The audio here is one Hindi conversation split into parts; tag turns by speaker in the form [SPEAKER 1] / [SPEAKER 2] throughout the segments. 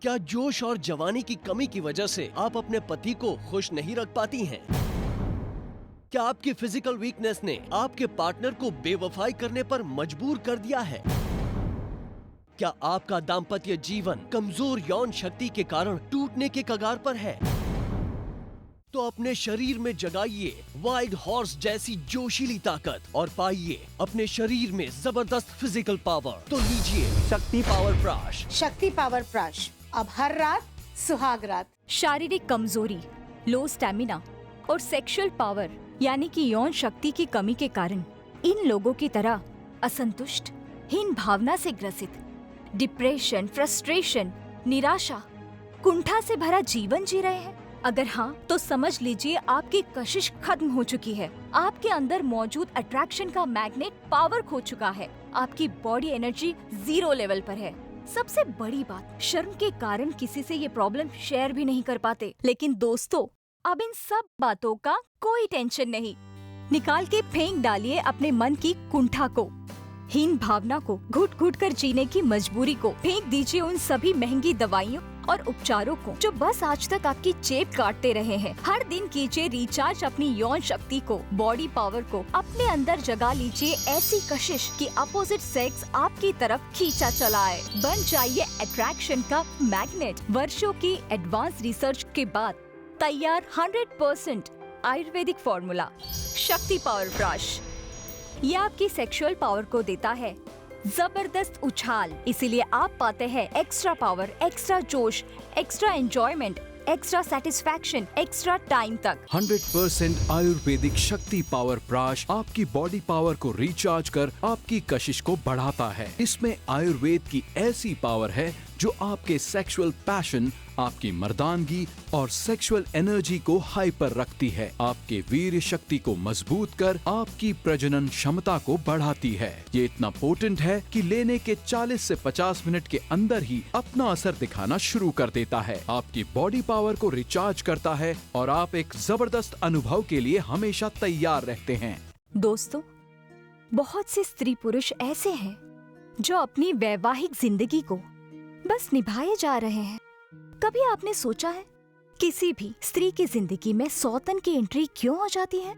[SPEAKER 1] क्या जोश और जवानी की कमी की वजह से आप अपने पति को खुश नहीं रख पाती हैं? क्या आपकी फिजिकल वीकनेस ने आपके पार्टनर को बेवफाई करने पर मजबूर कर दिया है? क्या आपका दाम्पत्य जीवन कमजोर यौन शक्ति के कारण टूटने के कगार पर है? तो अपने शरीर में जगाइए वाइल्ड हॉर्स जैसी जोशीली ताकत और पाइए अपने शरीर में जबरदस्त फिजिकल पावर। तो लीजिए शक्ति पावर ब्रश।
[SPEAKER 2] शक्ति पावर ब्रश अब हर रात सुहाग रात।
[SPEAKER 3] शारीरिक कमजोरी, लो स्टैमिना और सेक्सुअल पावर यानी कि यौन शक्ति की कमी के कारण इन लोगों की तरह असंतुष्ट, हीन भावना से ग्रसित, डिप्रेशन, फ्रस्ट्रेशन, निराशा, कुंठा से भरा जीवन जी रहे हैं? अगर हाँ, तो समझ लीजिए आपकी कशिश खत्म हो चुकी है। आपके अंदर मौजूद अट्रैक्शन का मैग्नेट पावर खो चुका है। आपकी बॉडी एनर्जी 0 लेवल पर है। सबसे बड़ी बात, शर्म के कारण किसी से ये प्रॉब्लम शेयर भी नहीं कर पाते। लेकिन दोस्तों, अब इन सब बातों का कोई टेंशन नहीं। निकाल के फेंक डालिए अपने मन की कुंठा को, हीन भावना को, घुट घुट कर जीने की मजबूरी को। फेंक दीजिए उन सभी महंगी दवाइयों और उपचारों को जो बस आज तक आपकी जेब काटते रहे हैं। हर दिन कीजिए रिचार्ज अपनी यौन शक्ति को, बॉडी पावर को। अपने अंदर जगा लीजिए ऐसी कशिश कि अपोजिट सेक्स आपकी तरफ खींचा चला आए। बन जाइए अट्रैक्शन का मैग्नेट। वर्षों की एडवांस रिसर्च के बाद तैयार 100% आयुर्वेदिक फॉर्मूला शक्ति पावर ब्रश। ये आपकी सेक्सुअल पावर को देता है जबरदस्त उछाल। इसीलिए आप पाते हैं एक्स्ट्रा पावर, एक्स्ट्रा जोश, extra enjoyment, extra satisfaction, extra time तक।
[SPEAKER 4] 100% आयुर्वेदिक शक्ति पावर ब्रश आपकी बॉडी पावर को रिचार्ज कर आपकी कशिश को बढ़ाता है। इसमें आयुर्वेद की ऐसी पावर है जो आपके सेक्सुअल पैशन, आपकी मर्दानगी और सेक्सुअल एनर्जी को हाई पर रखती है। आपके वीर्य शक्ति को मजबूत कर आपकी प्रजनन क्षमता को बढ़ाती है। ये इतना पोटेंट है कि लेने के 40 से 50 मिनट के अंदर ही अपना असर दिखाना शुरू कर देता है। आपकी बॉडी पावर को रिचार्ज करता है और आप एक जबरदस्त अनुभव के लिए हमेशा तैयार रहते हैं।
[SPEAKER 3] दोस्तों, बहुत से स्त्री पुरुष ऐसे हैं जो अपनी वैवाहिक जिंदगी को बस निभाए जा रहे हैं। कभी आपने सोचा है किसी भी स्त्री की जिंदगी में सौतन की एंट्री क्यों हो जाती है?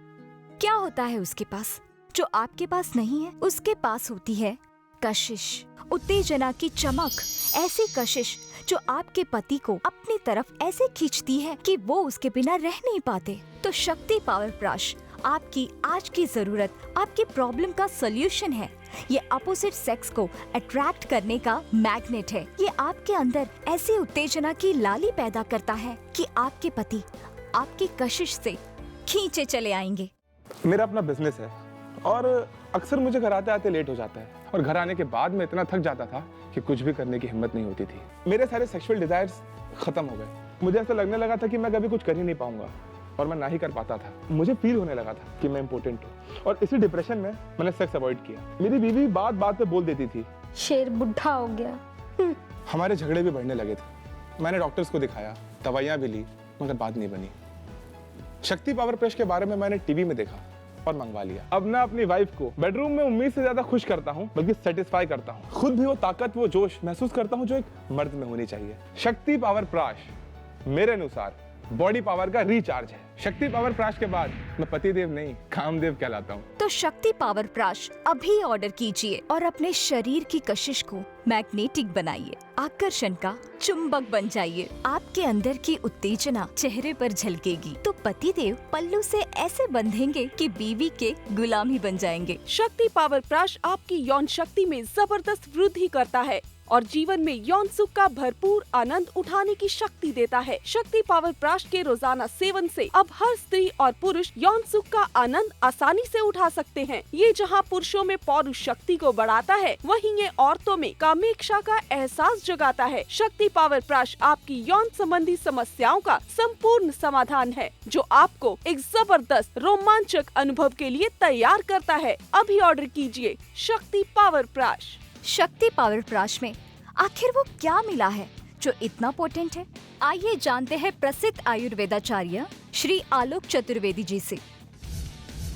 [SPEAKER 3] क्या होता है उसके पास जो आपके पास नहीं है? उसके पास होती है कशिश, उत्तेजना की चमक। ऐसी कशिश जो आपके पति को अपनी तरफ ऐसे खींचती है कि वो उसके बिना रह नहीं पाते। तो शक्ति पावर ब्रश आपकी आज की जरूरत, आपकी प्रॉब्लम का सॉल्यूशन है। ये अपोजिट सेक्स को अट्रैक्ट करने का मैग्नेट है। ये आपके अंदर ऐसी उत्तेजना की लाली पैदा करता है कि आपके पति आपकी कशिश से खींचे चले आएंगे।
[SPEAKER 5] मेरा अपना बिजनेस है और अक्सर मुझे घर आते आते लेट हो जाता है और घर आने के बाद मैं इतना थक जाता था कि कुछ भी करने की हिम्मत नहीं होती थी। मेरे सारे सेक्सुअल डिजायर्स खत्म हो गए। मुझे ऐसा लगने लगा था कि मैं कभी कुछ कर ही नहीं पाऊंगा और मैं ना ही कर पाता था। मुझे फील होने लगा था कि मैं इम्पोर्टेंट हूँ और इसी डिप्रेशन में मैंने सेक्स अवॉइड किया। मेरी बीवी बात बात पे बोल देती थी,
[SPEAKER 2] शेर बुढ़ा हो गया।
[SPEAKER 5] हमारे झगड़े भी बढ़ने लगे थे। मैंने डॉक्टर्स को दिखाया, दवाइयाँ भी ली, मगर बात नहीं बनी। शक्ति पावर ब्रश के बारे में मैंने टीवी में देखा और मंगवा लिया। अब मैं अपनी वाइफ को बेडरूम में उम्मीद से ज्यादा खुश करता हूँ, बल्कि सेटिस्फाई करता हूँ। खुद भी वो ताकत, वो जोश महसूस करता हूँ जो एक मर्द में होनी चाहिए। शक्ति पावर ब्रश मेरे अनुसार बॉडी पावर का रिचार्ज है। शक्ति पावर ब्रश के बाद मैं पतिदेव नहीं, कामदेव कहलाता हूँ।
[SPEAKER 3] तो शक्ति पावर ब्रश अभी ऑर्डर कीजिए और अपने शरीर की कशिश को मैग्नेटिक बनाइए। आकर्षण का चुंबक बन जाइए। आपके अंदर की उत्तेजना चेहरे पर झलकेगी तो पतिदेव पल्लू से ऐसे बंधेंगे कि बीवी के गुलाम ही बन जाएंगे।
[SPEAKER 6] शक्ति पावर ब्रश आपकी यौन शक्ति में जबरदस्त वृद्धि करता है और जीवन में यौन सुख का भरपूर आनंद उठाने की शक्ति देता है। शक्ति पावर ब्रश के रोजाना सेवन से अब हर स्त्री और पुरुष यौन सुख का आनंद आसानी से उठा सकते हैं। ये जहां पुरुषों में पौरुष शक्ति को बढ़ाता है, वहीं ये औरतों में कामेक्षा का एहसास जगाता है। शक्ति पावर ब्रश आपकी यौन संबंधी समस्याओं का संपूर्ण समाधान है, जो आपको एक जबरदस्त रोमांचक अनुभव के लिए तैयार करता है। अभी ऑर्डर कीजिए शक्ति पावर ब्रश।
[SPEAKER 3] शक्ति पावर ब्रश में आखिर वो क्या मिला है जो इतना पोटेंट है? आइए जानते हैं प्रसिद्ध आयुर्वेदाचार्य श्री आलोक चतुर्वेदी जी से।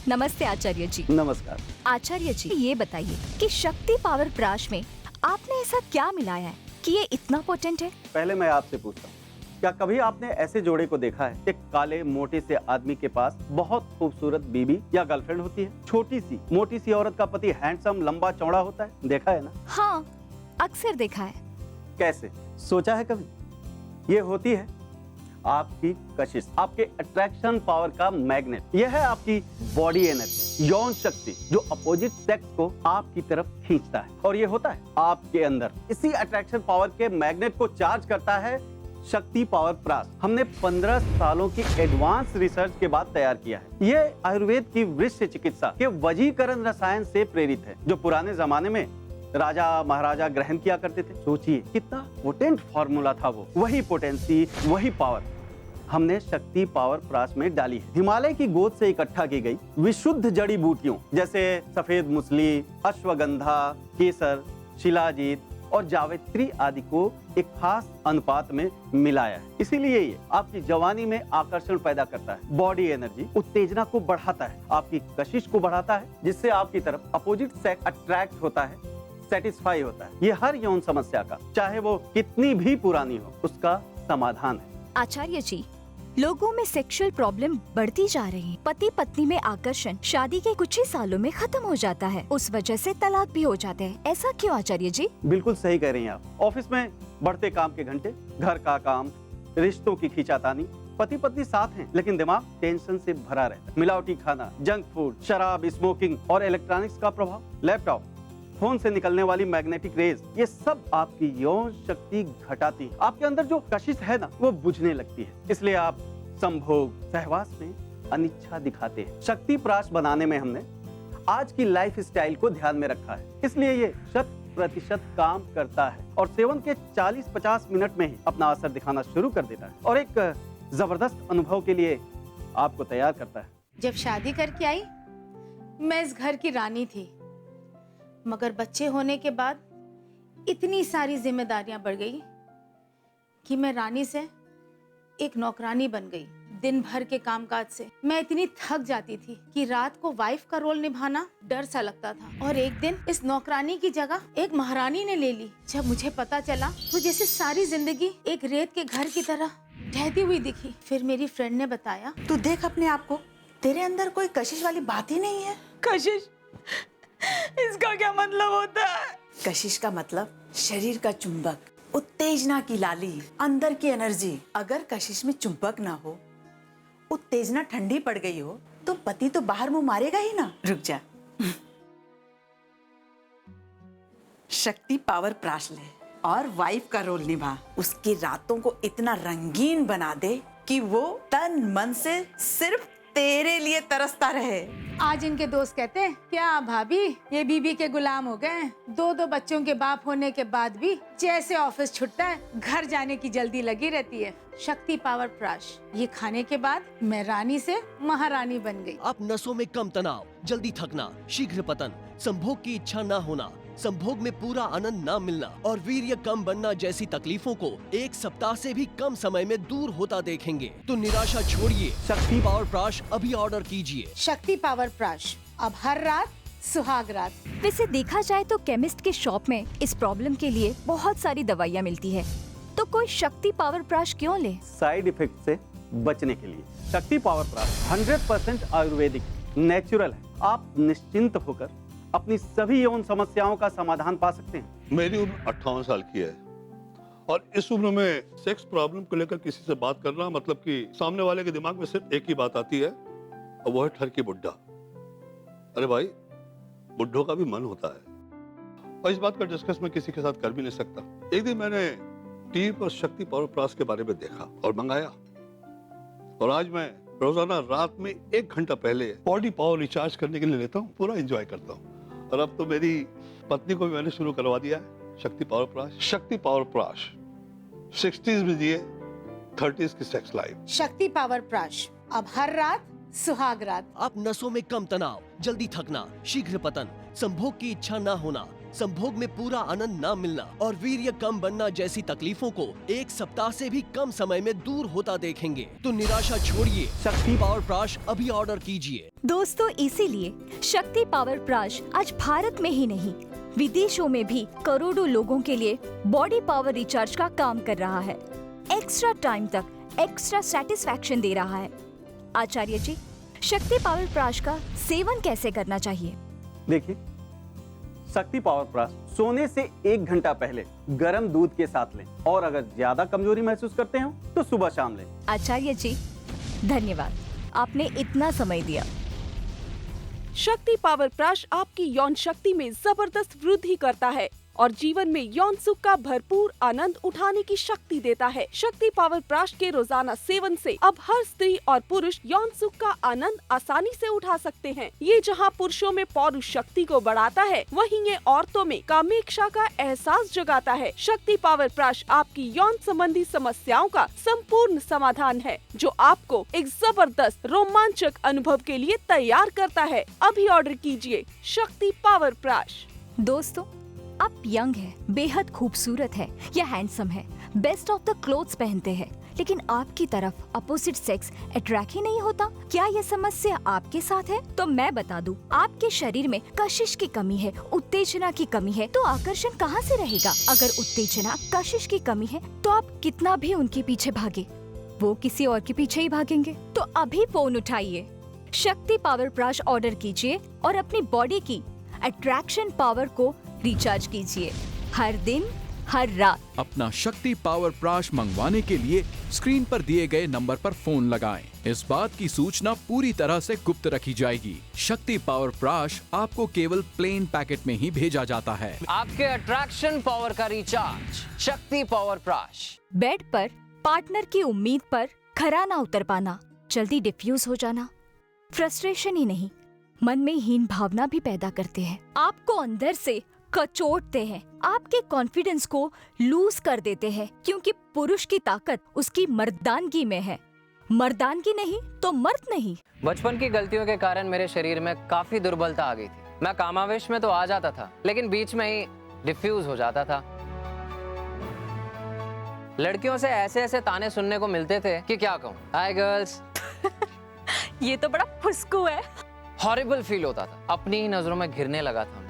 [SPEAKER 3] नमस्ते आचार्य जी।
[SPEAKER 7] नमस्कार।
[SPEAKER 3] आचार्य जी, ये बताइए कि शक्ति पावर ब्रश में आपने ऐसा क्या मिलाया है कि ये इतना पोटेंट है?
[SPEAKER 7] पहले मैं आपसे पूछता हूँ, क्या कभी आपने ऐसे जोड़े को देखा है? एक काले मोटे से आदमी के पास बहुत खूबसूरत बीबी या गर्लफ्रेंड होती है। छोटी सी मोटी सी औरत का पति हैंडसम लंबा चौड़ा होता है, देखा है ना?
[SPEAKER 3] हाँ, अक्सर देखा है।
[SPEAKER 7] कैसे, सोचा है कभी? ये होती है आपकी कशिश, आपके अट्रैक्शन पावर का मैग्नेट। यह है आपकी बॉडी एनर्जी, यौन शक्ति, जो अपोजिट सेक्स को आपकी तरफ खींचता है। और ये होता है आपके अंदर। इसी अट्रैक्शन पावर के मैग्नेट को चार्ज करता है शक्ति पावर प्राश। हमने 15 सालों की एडवांस रिसर्च के बाद तैयार किया है। ये आयुर्वेद की वृक्ष चिकित्सा के वजीकरण रसायन से प्रेरित है, जो पुराने जमाने में राजा महाराजा ग्रहण किया करते थे। सोचिए कितना पोटेंट फॉर्मूला था वो। वही पोटेंसी, वही पावर हमने शक्ति पावर प्राश में डाली है। हिमालय की गोद से इकट्ठा की गई विशुद्ध जड़ी बूटियों जैसे सफेद मुसली, अश्वगंधा, केसर, शिलाजीत और जावित्री आदि को एक खास अनुपात में मिलाया है। इसीलिए ये आपकी जवानी में आकर्षण पैदा करता है, बॉडी एनर्जी, उत्तेजना को बढ़ाता है, आपकी कशिश को बढ़ाता है, जिससे आपकी तरफ अपोजिट सेक्स अट्रैक्ट होता है, सेटिस्फाई होता है। ये हर यौन समस्या का, चाहे वो कितनी भी पुरानी हो, उसका समाधान है।
[SPEAKER 3] आचार्य जी, लोगों में सेक्सुअल प्रॉब्लम बढ़ती जा रही है। पति पत्नी में आकर्षण शादी के कुछ ही सालों में खत्म हो जाता है। उस वजह से तलाक भी हो जाते हैं। ऐसा क्यों आचार्य जी?
[SPEAKER 7] बिल्कुल सही कह रही हैं आप। ऑफिस में बढ़ते काम के घंटे, घर का काम, रिश्तों की खींचातानी, पति पत्नी साथ हैं लेकिन दिमाग टेंशन से भरा रहता है। मिलावटी खाना, जंक फूड, शराब, स्मोकिंग और इलेक्ट्रॉनिक्स का प्रभाव, लैपटॉप, फोन से निकलने वाली मैग्नेटिक रेज, ये सब आपकी यौन शक्ति घटाती है। आपके अंदर जो कशिश है ना, वो बुझने लगती है। इसलिए आप संभोग, सहवास में अनिच्छा दिखाते हैं। शक्ति प्राश बनाने में हमने आज की लाइफ स्टाइल को ध्यान में रखा है, इसलिए ये 100% काम करता है और सेवन के 40-50 मिनट में ही अपना असर दिखाना शुरू कर देता है और एक जबरदस्त अनुभव के लिए आपको तैयार करता है।
[SPEAKER 2] जब शादी करके आई, मैं इस घर की रानी थी, मगर बच्चे होने के बाद इतनी सारी जिम्मेदारियां बढ़ गई कि मैं रानी से एक नौकरानी बन गई। दिन भर के कामकाज से मैं इतनी थक जाती थी कि रात को वाइफ का रोल निभाना डर सा लगता था। और एक दिन इस नौकरानी की जगह एक महारानी ने ले ली। जब मुझे पता चला तो जैसे सारी जिंदगी एक रेत के घर की तरह ढहती हुई दिखी। फिर मेरी फ्रेंड ने बताया,
[SPEAKER 8] तू देख अपने आप को, तेरे अंदर कोई कशिश वाली बात ही नहीं है।
[SPEAKER 9] कशिश, इसका क्या मतलब होता है?
[SPEAKER 8] कशिश का मतलब शरीर का चुंबक, उत्तेजना की लाली, अंदर की एनर्जी। अगर कशिश में चुंबक ना हो, उत्तेजना ठंडी पड़ गई हो, तो पति तो बाहर मुंह मारेगा ही ना। रुक जा, शक्ति पावर प्राश ले और वाइफ का रोल निभा। उसकी रातों को इतना रंगीन बना दे कि वो तन मन से सिर्फ तेरे लिए तरसता रहे।
[SPEAKER 2] आज इनके दोस्त कहते हैं, क्या भाभी ये बीबी के गुलाम हो गए? 2 बच्चों के बाप होने के बाद भी जैसे ऑफिस छुट्टा है, घर जाने की जल्दी लगी रहती है। शक्ति पावर प्राश, ये खाने के बाद मैं रानी से महारानी बन गई।
[SPEAKER 1] आप नसों में कम तनाव, जल्दी थकना, शीघ्र पतन, संभोग की इच्छा न होना, संभोग में पूरा आनंद न मिलना और वीर्य कम बनना जैसी तकलीफों को 1 सप्ताह से भी कम समय में दूर होता देखेंगे तो निराशा छोड़िए, शक्ति पावर प्राश अभी ऑर्डर कीजिए।
[SPEAKER 2] शक्ति पावर प्राश अब हर रात सुहाग रात।
[SPEAKER 3] वैसे देखा जाए तो केमिस्ट के शॉप में इस प्रॉब्लम के लिए बहुत सारी दवाइयाँ मिलती है, तो कोई शक्ति पावर प्राश क्यों ले?
[SPEAKER 7] साइड इफेक्ट से बचने के लिए। शक्ति पावर प्राश 100% आयुर्वेदिक, नेचुरल है। आप निश्चिंत होकर अपनी सभी यौन समस्याओं का समाधान पा सकते हैं।
[SPEAKER 10] मेरी उम्र 58 साल की है और इस उम्र में सेक्स प्रॉब्लम को लेकर किसी से बात करना मतलब कि सामने वाले के दिमाग में सिर्फ एक ही बात आती है और वो है ठरकी बुड्ढा। अरे भाई, बुड्ढों का भी मन होता है और इस बात का डिस्कस मैं किसी के साथ कर भी नहीं सकता। एक दिन मैंने टीवी पर शक्ति पावर प्राश के बारे में देखा और मंगाया और आज मैं रोजाना रात में 1 घंटा पहले बॉडी पावर रिचार्ज करने के लिए लेता हूँ, पूरा एंजॉय करता हूँ। और अब तो मेरी पत्नी को भी मैंने शुरू करवा दिया है शक्ति पावर प्राश। शक्ति पावर प्राश 60s में जिए 30s की सेक्स लाइफ।
[SPEAKER 2] शक्ति पावर प्राश अब हर रात सुहाग रात।
[SPEAKER 1] आप नसों में कम तनाव, जल्दी थकना, शीघ्र पतन, संभोग की इच्छा न होना, संभोग में पूरा आनंद न मिलना और वीर्य कम बनना जैसी तकलीफों को 1 सप्ताह से भी कम समय में दूर होता देखेंगे तो निराशा छोड़िए, शक्ति पावर प्राश अभी ऑर्डर कीजिए।
[SPEAKER 3] दोस्तों, इसीलिए शक्ति पावर प्राश आज भारत में ही नहीं विदेशों में भी करोड़ों लोगों के लिए बॉडी पावर रिचार्ज का काम कर रहा है। एक्स्ट्रा टाइम तक एक्स्ट्रा सेटिस्फैक्शन दे रहा है। आचार्य जी, शक्ति पावर प्राश का सेवन कैसे करना चाहिए?
[SPEAKER 7] देखिए, शक्ति पावर प्राश सोने से 1 घंटा पहले गर्म दूध के साथ लें, और अगर ज्यादा कमजोरी महसूस करते हो तो सुबह शाम लें।
[SPEAKER 3] आचार्य जी, धन्यवाद, आपने इतना समय दिया।
[SPEAKER 6] शक्ति पावर प्राश आपकी यौन शक्ति में जबरदस्त वृद्धि करता है और जीवन में यौन सुख का भरपूर आनंद उठाने की शक्ति देता है। शक्ति पावर प्राश के रोजाना सेवन से अब हर स्त्री और पुरुष यौन सुख का आनंद आसानी से उठा सकते हैं। ये जहां पुरुषों में पौरुष शक्ति को बढ़ाता है, वहीं ये औरतों में कामेक्षा का एहसास जगाता है। शक्ति पावर प्राश आपकी यौन संबंधी समस्याओं का संपूर्ण समाधान है, जो आपको एक जबरदस्त रोमांचक अनुभव के लिए तैयार करता है। अभी ऑर्डर कीजिए शक्ति पावर प्राश।
[SPEAKER 3] दोस्तों, आप यंग है, बेहद खूबसूरत है या हैंडसम है, बेस्ट ऑफ द क्लोथ्स पहनते हैं, लेकिन आपकी तरफ अपोजिट सेक्स अट्रैक्ट ही नहीं होता। क्या यह समस्या आपके साथ है? तो मैं बता दूं, आपके शरीर में कशिश की कमी है, उत्तेजना की कमी है, तो आकर्षण कहां से रहेगा? अगर उत्तेजना, कशिश की कमी है, तो आप कितना भी उनके पीछे भागे, वो किसी और के पीछे ही भागेंगे। तो अभी फोन उठाइए, शक्ति पावर प्राश ऑर्डर कीजिए और अपनी बॉडी की अट्रैक्शन पावर को रिचार्ज कीजिए, हर दिन हर रात।
[SPEAKER 4] अपना शक्ति पावर प्राश मंगवाने के लिए स्क्रीन पर दिए गए नंबर पर फोन लगाएं। इस बात की सूचना पूरी तरह से गुप्त रखी जाएगी। शक्ति पावर प्राश आपको केवल प्लेन पैकेट में ही भेजा जाता है।
[SPEAKER 11] आपके अट्रैक्शन पावर का रिचार्ज, शक्ति पावर प्राश।
[SPEAKER 3] बेड पर पार्टनर की उम्मीद पर खरा ना उतर पाना, जल्दी डिफ्यूज हो जाना, फ्रस्ट्रेशन ही नहीं, मन में हीन भावना भी पैदा करते हैं, आपको अंदर से कचोटते हैं, आपके कॉन्फिडेंस को लूज कर देते हैं, क्योंकि पुरुष की ताकत उसकी मर्दानगी में है। मर्दानगी नहीं तो मर्द नहीं।
[SPEAKER 11] बचपन की गलतियों के कारण मेरे शरीर में काफी दुर्बलता आ गई थी। मैं कामावेश में तो आ जाता था, लेकिन बीच में ही डिफ्यूज हो जाता था। लड़कियों से ऐसे ऐसे ताने सुनने को मिलते थे कि क्या कहूँ। Hi girls.
[SPEAKER 3] ये तो बड़ा फुस्कू है।
[SPEAKER 11] हॉरिबल फील होता था, अपनी ही नजरों में घिरने लगा था।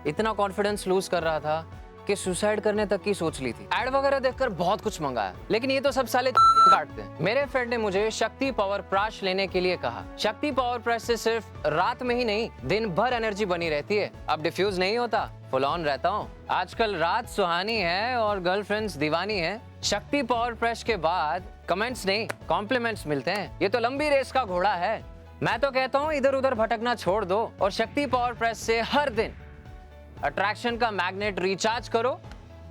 [SPEAKER 11] इतना कॉन्फिडेंस लूज कर रहा था कि सुसाइड करने तक की सोच ली थी। एड वगैरह देखकर बहुत कुछ मंगाया, लेकिन ये तो सब साले काटते हैं। मेरे फ्रेंड ने मुझे शक्ति पावर प्राश लेने के लिए कहा। शक्ति पावर प्राश से सिर्फ रात में ही नहीं, दिन भर एनर्जी बनी रहती है। अब डिफ्यूज नहीं होता, फुल ऑन रहता हूँ। आजकल रात सुहानी है और गर्लफ्रेंड्स दीवानी है। शक्ति पावर प्राश के बाद कमेंट्स नहीं, कॉम्प्लीमेंट्स मिलते हैं। ये तो लंबी रेस का घोड़ा है। मैं तो कहता हूँ इधर उधर भटकना छोड़ दो और शक्ति पावर प्राश से हर दिन अट्रैक्शन का मैग्नेट रिचार्ज करो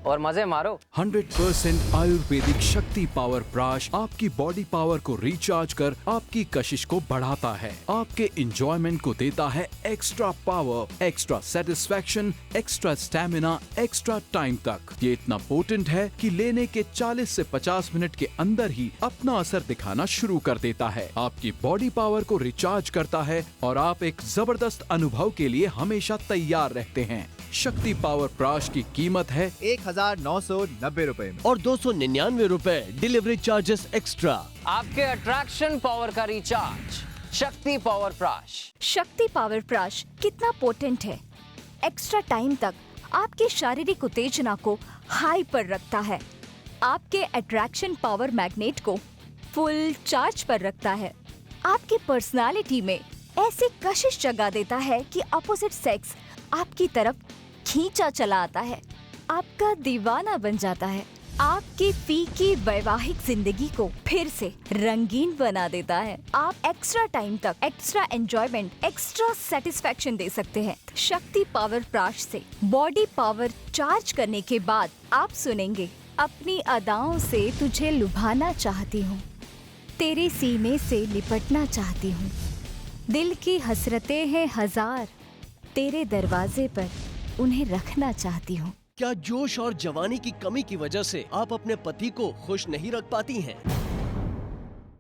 [SPEAKER 11] और मजे मारो।
[SPEAKER 4] 100% आयुर्वेदिक शक्ति पावर प्राश आपकी बॉडी पावर को रिचार्ज कर आपकी कशिश को बढ़ाता है, आपके इंजॉयमेंट को देता है extra power, extra satisfaction, extra stamina, extra time तक। ये इतना पोटेंट है कि लेने के 40 से 50 मिनट के अंदर ही अपना असर दिखाना शुरू कर देता है, आपकी बॉडी पावर को रिचार्ज करता है और आप एक जबरदस्त अनुभव के लिए हमेशा तैयार रहते हैं। शक्ति पावर प्राश की कीमत है
[SPEAKER 1] 1990 रुपए और 299 रुपए डिलीवरी चार्जेस एक्स्ट्रा।
[SPEAKER 11] आपके अट्रैक्शन पावर का रिचार्ज, शक्ति पावर प्राश।
[SPEAKER 3] शक्ति पावर प्राश कितना पोटेंट है, एक्स्ट्रा टाइम तक आपकी शारीरिक उत्तेजना को हाई पर रखता है, आपके अट्रैक्शन पावर मैग्नेट को फुल चार्ज पर रखता है, आपकी पर्सनालिटी में ऐसी कशिश जगा देता है कि अपोजिट सेक्स आपकी तरफ खींचा चला आता है, आपका दीवाना बन जाता है, आपकी फीकी वैवाहिक जिंदगी को फिर से रंगीन बना देता है। आप एक्स्ट्रा टाइम तक एक्स्ट्रा एंजॉयमेंट, एक्स्ट्रा सेटिस्फैक्शन दे सकते हैं। शक्ति पावर प्राश से बॉडी पावर चार्ज करने के बाद आप सुनेंगे, अपनी अदाओं से तुझे लुभाना चाहती हूँ, तेरे सीने से लिपटना चाहती हूँ, दिल की हसरतें हैं हजार, तेरे दरवाजे पर उन्हें रखना चाहती हूँ।
[SPEAKER 1] क्या जोश और जवानी की कमी की वजह से आप अपने पति को खुश नहीं रख पाती हैं?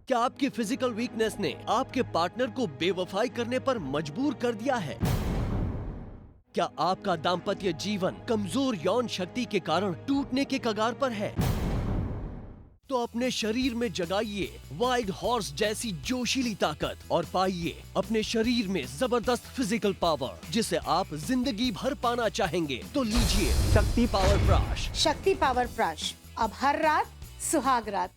[SPEAKER 1] क्या आपकी फिजिकल वीकनेस ने आपके पार्टनर को बेवफाई करने पर मजबूर कर दिया है? क्या आपका दाम्पत्य जीवन कमजोर यौन शक्ति के कारण टूटने के कगार पर है? तो अपने शरीर में जगाइए वाइल्ड हॉर्स जैसी जोशीली ताकत और पाइए अपने शरीर में जबरदस्त फिजिकल पावर, जिसे आप जिंदगी भर पाना चाहेंगे। तो लीजिए शक्ति पावर प्राश।
[SPEAKER 2] शक्ति पावर प्राश अब हर रात सुहाग रात।